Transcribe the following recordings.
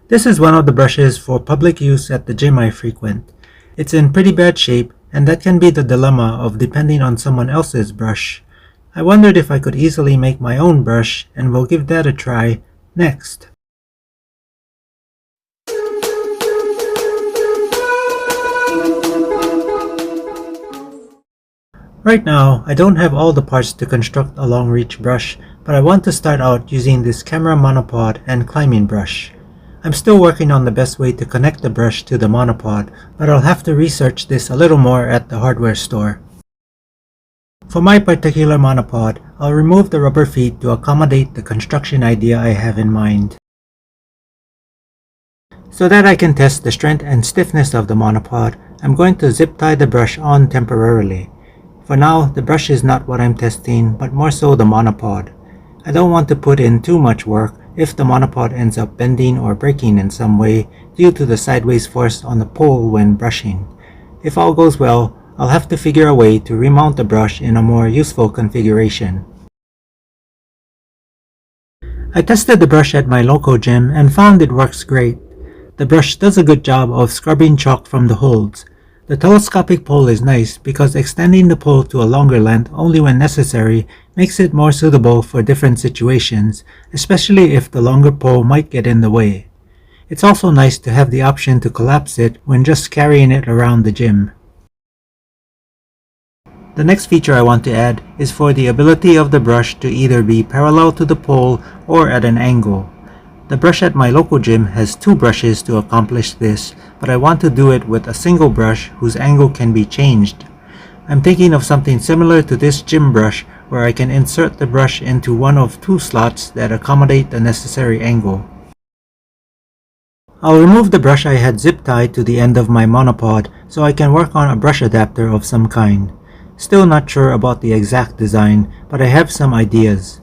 This is one of the brushes for public use at the gym I frequent. It's in pretty bad shape, and that can be the dilemma of depending on someone else's brush. I wondered if I could easily make my own brush, and we'll give that a try next. Right now, I don't have all the parts to construct a long reach brush, but I want to start out using this camera monopod and climbing brush. I'm still working on the best way to connect the brush to the monopod, but I'll have to research this a little more at the hardware store. For my particular monopod, I'll remove the rubber feet to accommodate the construction idea I have in mind. So that I can test the strength and stiffness of the monopod, I'm going to zip tie the brush on temporarily. For now, the brush is not what I'm testing, but more so the monopod. I don't want to put in too much work if the monopod ends up bending or breaking in some way due to the sideways force on the pole when brushing. If all goes well, I'll have to figure a way to remount the brush in a more useful configuration. I tested the brush at my local gym and found it works great. The brush does a good job of scrubbing chalk from the holds. The telescopic pole is nice because extending the pole to a longer length only when necessary makes it more suitable for different situations, especially if the longer pole might get in the way. It's also nice to have the option to collapse it when just carrying it around the gym. The next feature I want to add is for the ability of the brush to either be parallel to the pole or at an angle. The brush at my local gym has two brushes to accomplish this, but I want to do it with a single brush whose angle can be changed. I'm thinking of something similar to this gym brush where I can insert the brush into one of two slots that accommodate the necessary angle. I'll remove the brush I had zip tied to the end of my monopod so I can work on a brush adapter of some kind. Still not sure about the exact design, but I have some ideas.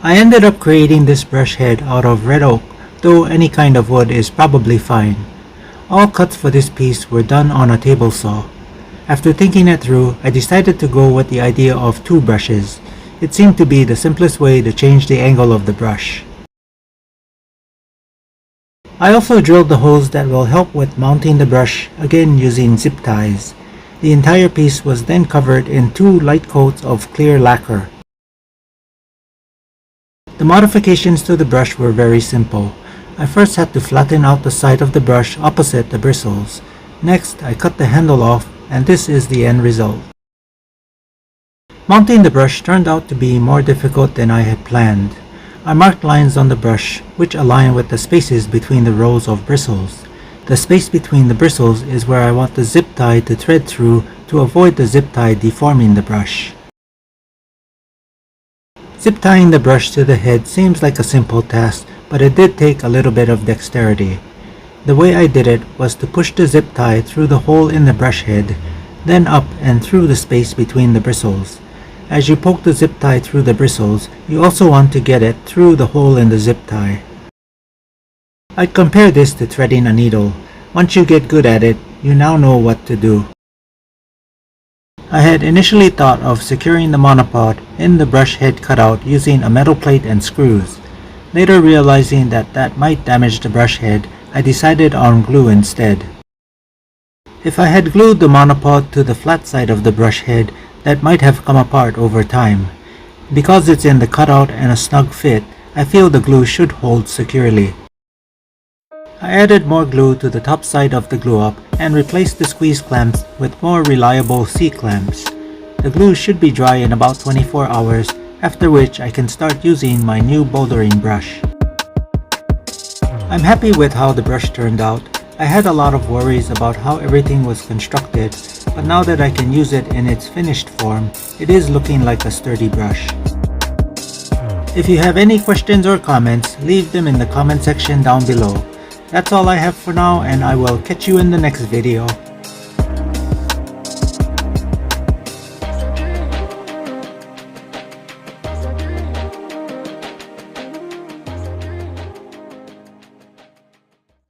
I ended up creating this brush head out of red oak, though any kind of wood is probably fine. All cuts for this piece were done on a table saw. After thinking it through, I decided to go with the idea of two brushes. It seemed to be the simplest way to change the angle of the brush. I also drilled the holes that will help with mounting the brush, again using zip ties. The entire piece was then covered in two light coats of clear lacquer. The modifications to the brush were very simple. I first had to flatten out the side of the brush opposite the bristles. Next, I cut the handle off, and this is the end result. Mounting the brush turned out to be more difficult than I had planned. I marked lines on the brush, which align with the spaces between the rows of bristles. The space between the bristles is where I want the zip tie to thread through to avoid the zip tie deforming the brush. Zip tying the brush to the head seems like a simple task, but it did take a little bit of dexterity. The way I did it was to push the zip tie through the hole in the brush head, then up and through the space between the bristles. As you poke the zip tie through the bristles, you also want to get it through the hole in the zip tie. I'd compare this to threading a needle. Once you get good at it, you now know what to do. I had initially thought of securing the monopod in the brush head cutout using a metal plate and screws. Later realizing that that might damage the brush head, I decided on glue instead. If I had glued the monopod to the flat side of the brush head, that might have come apart over time. Because it's in the cutout and a snug fit, I feel the glue should hold securely. I added more glue to the top side of the glue up and replaced the squeeze clamps with more reliable C-clamps. The glue should be dry in about 24 hours, after which I can start using my new bouldering brush. I'm happy with how the brush turned out. I had a lot of worries about how everything was constructed, but now that I can use it in its finished form, it is looking like a sturdy brush. If you have any questions or comments, leave them in the comment section down below. That's all I have for now, and I will catch you in the next video.